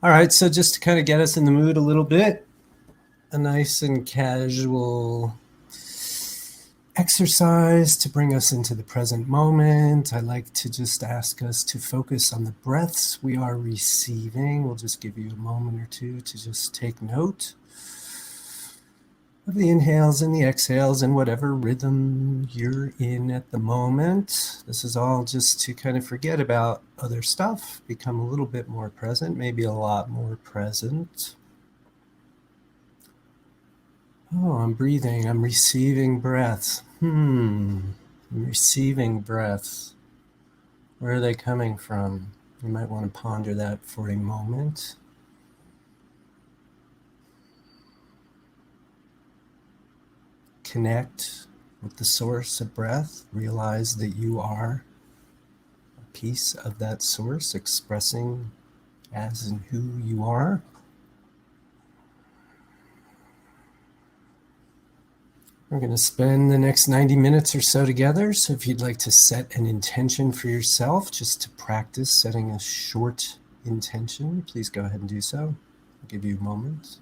All right, so just to kind of get us in the mood a little bit, a nice and casual exercise to bring us into the present moment. I like to just ask us to focus on the breaths we are receiving. We'll just give you a moment or two to just take note of the inhales and the exhales and whatever rhythm you're in at the moment. This is all just to kind of forget about other stuff, become a little bit more present, maybe a lot more present. Oh, I'm breathing. I'm receiving breaths. I'm receiving breaths. Where are they coming from? You might want to ponder that for a moment. Connect with the source of breath. Realize that you are a piece of that source, expressing as and who you are. We're going to spend the next 90 minutes or so together. So if you'd like to set an intention for yourself, just to practice setting a short intention, please go ahead and do so. I'll give you a moment.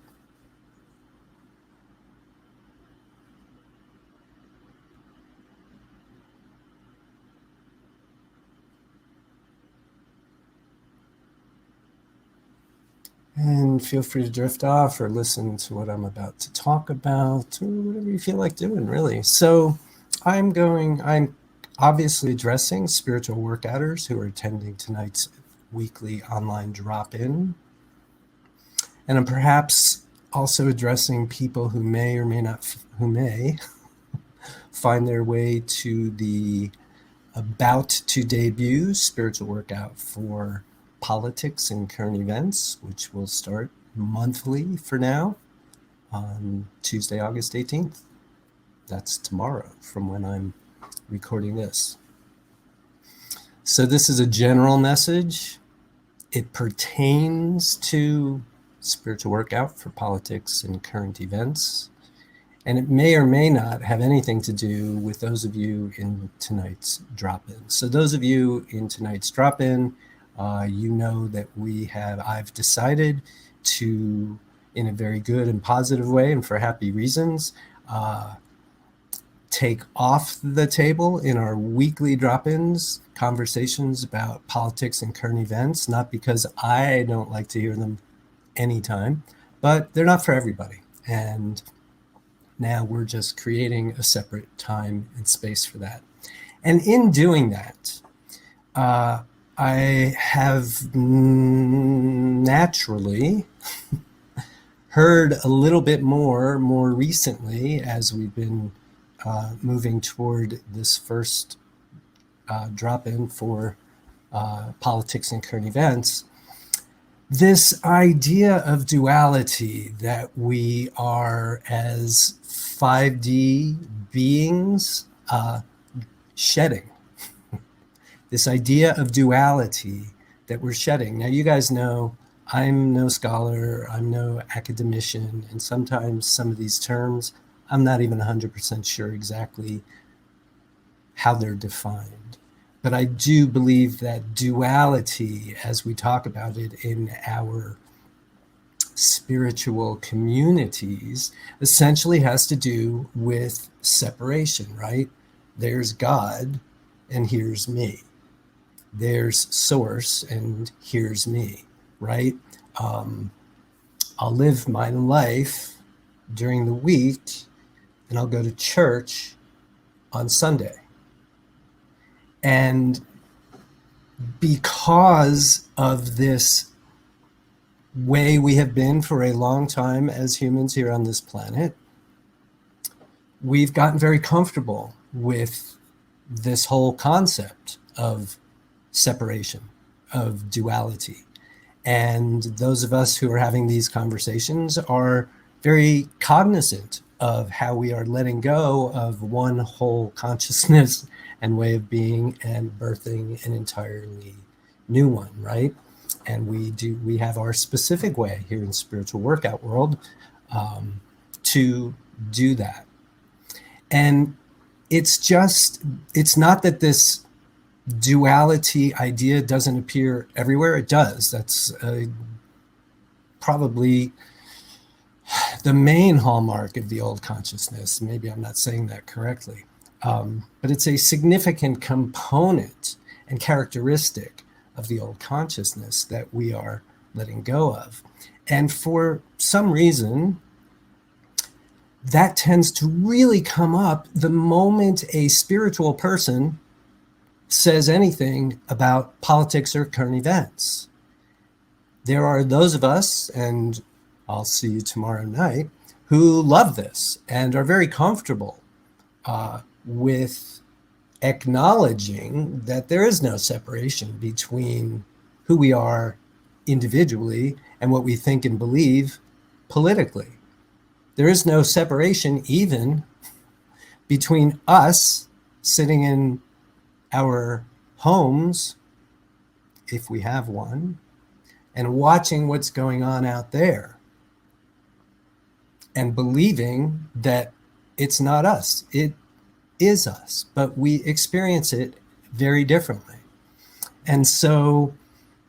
And feel free to drift off or listen to what I'm about to talk about, or whatever you feel like doing, really. So I'm obviously addressing spiritual workouters who are attending tonight's weekly online drop-in. And I'm perhaps also addressing people who may or may not, who may find their way to the about to debut spiritual workout for politics and current events, which will start monthly for now on Tuesday, August 18th. That's tomorrow from when I'm recording this. So this is a general message. It pertains to spiritual workout for politics and current events. And it may or may not have anything to do with those of you in tonight's drop-in. So those of you in tonight's drop-in, you know that I've decided to, in a very good and positive way and for happy reasons, take off the table in our weekly drop-ins conversations about politics and current events, not because I don't like to hear them anytime, but they're not for everybody. And now we're just creating a separate time and space for that. And in doing that, I have naturally heard a little bit more recently as we've been moving toward this first drop-in for politics and current events, this idea of duality, that we are as 5D beings shedding. This idea of duality that we're shedding. Now, you guys know I'm no scholar, I'm no academician, and sometimes some of these terms, I'm not even 100% sure exactly how they're defined. But I do believe that duality, as we talk about it in our spiritual communities, essentially has to do with separation, right? There's God, and here's me. There's source, and here's me, right? I'll live my life during the week, and I'll go to church on Sunday. And because of this way we have been for a long time as humans here on this planet, we've gotten very comfortable with this whole concept of separation, of duality. And those of us who are having these conversations are very cognizant of how we are letting go of one whole consciousness and way of being and birthing an entirely new one, right? And we have our specific way here in spiritual workout world to do that. And it's not that this duality idea doesn't appear everywhere. It does. That's probably the main hallmark of the old consciousness. Maybe I'm not saying that correctly, but it's a significant component and characteristic of the old consciousness that we are letting go of. And for some reason, that tends to really come up the moment a spiritual person says anything about politics or current events. There are those of us, and I'll see you tomorrow night, who love this and are very comfortable with acknowledging that there is no separation between who we are individually and what we think and believe politically. There is no separation even between us sitting in our homes, if we have one, and watching what's going on out there and believing that it's not us. It is us, but we experience it very differently. And so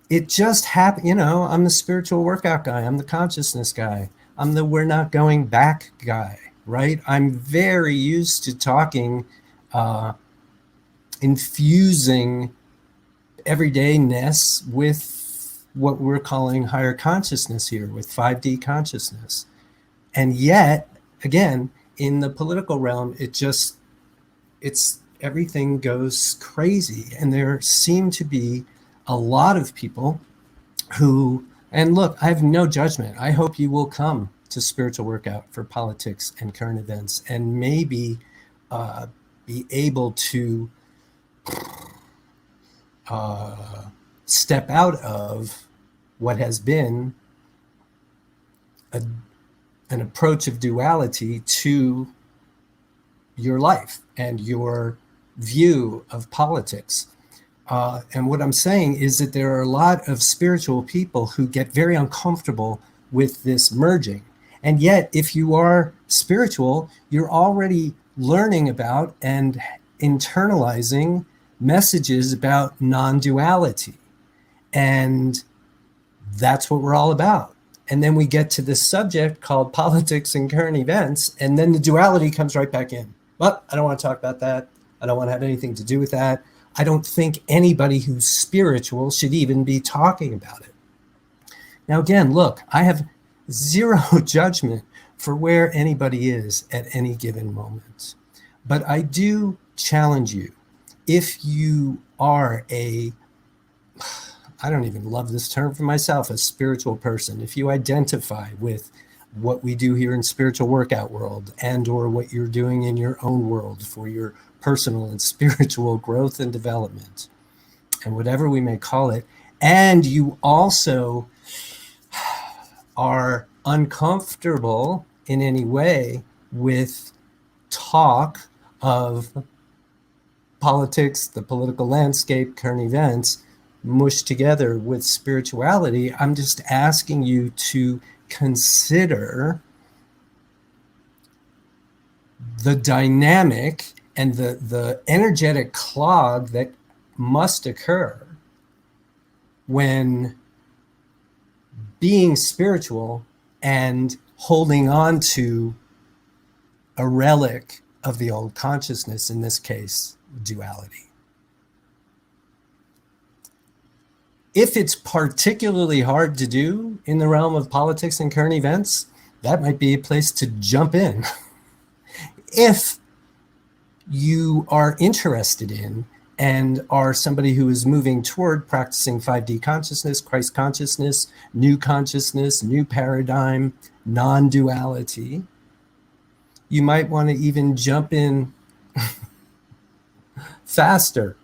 it just happened, you know, I'm the spiritual workout guy. I'm the consciousness guy. I'm the we're not going back guy, right? I'm very used to talking, infusing everydayness with what we're calling higher consciousness here, with 5D consciousness. And yet, again, in the political realm, it's everything goes crazy. And there seem to be a lot of people who, and look, I have no judgment. I hope you will come to Spiritual Workout for politics and current events and maybe be able to step out of what has been an approach of duality to your life and your view of politics. And what I'm saying is that there are a lot of spiritual people who get very uncomfortable with this merging. And yet, if you are spiritual, you're already learning about and internalizing messages about non-duality. And that's what we're all about. And then we get to this subject called politics and current events, and then the duality comes right back in. Well, I don't want to talk about that. I don't want to have anything to do with that. I don't think anybody who's spiritual should even be talking about it. Now, again, look, I have zero judgment for where anybody is at any given moment. But I do challenge you, if you are I don't even love this term for myself, a spiritual person, if you identify with what we do here in Spiritual Workout World and or what you're doing in your own world for your personal and spiritual growth and development, and whatever we may call it, and you also are uncomfortable in any way with talk of politics, the political landscape, current events, mushed together with spirituality, I'm just asking you to consider the dynamic and the energetic clog that must occur when being spiritual and holding on to a relic of the old consciousness, in this case, duality. If it's particularly hard to do in the realm of politics and current events, that might be a place to jump in. If you are interested in and are somebody who is moving toward practicing 5D consciousness, Christ consciousness, new paradigm, non-duality, you might want to even jump in faster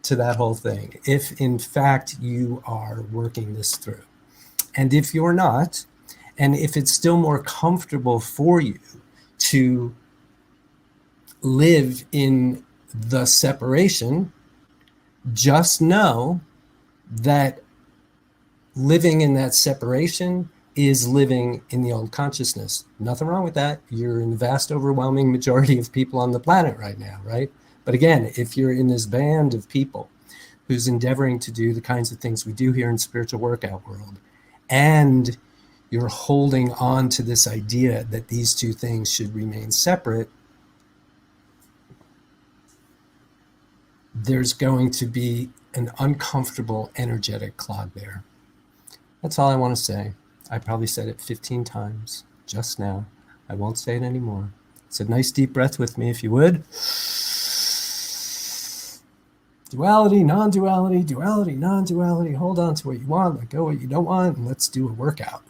to that whole thing, if in fact you are working this through. And if you're not, and if it's still more comfortable for you to live in the separation, just know that living in that separation is living in the old consciousness. Nothing wrong with that. You're in the vast overwhelming majority of people on the planet right now, right? But again, if you're in this band of people who's endeavoring to do the kinds of things we do here in Spiritual Workout World, and you're holding on to this idea that these two things should remain separate, there's going to be an uncomfortable energetic clog there. That's all I want to say. I probably said it 15 times just now. I won't say it anymore. It's a nice deep breath with me, if you would. Duality, non-duality, duality, non-duality. Hold on to what you want, let go what you don't want, and let's do a workout.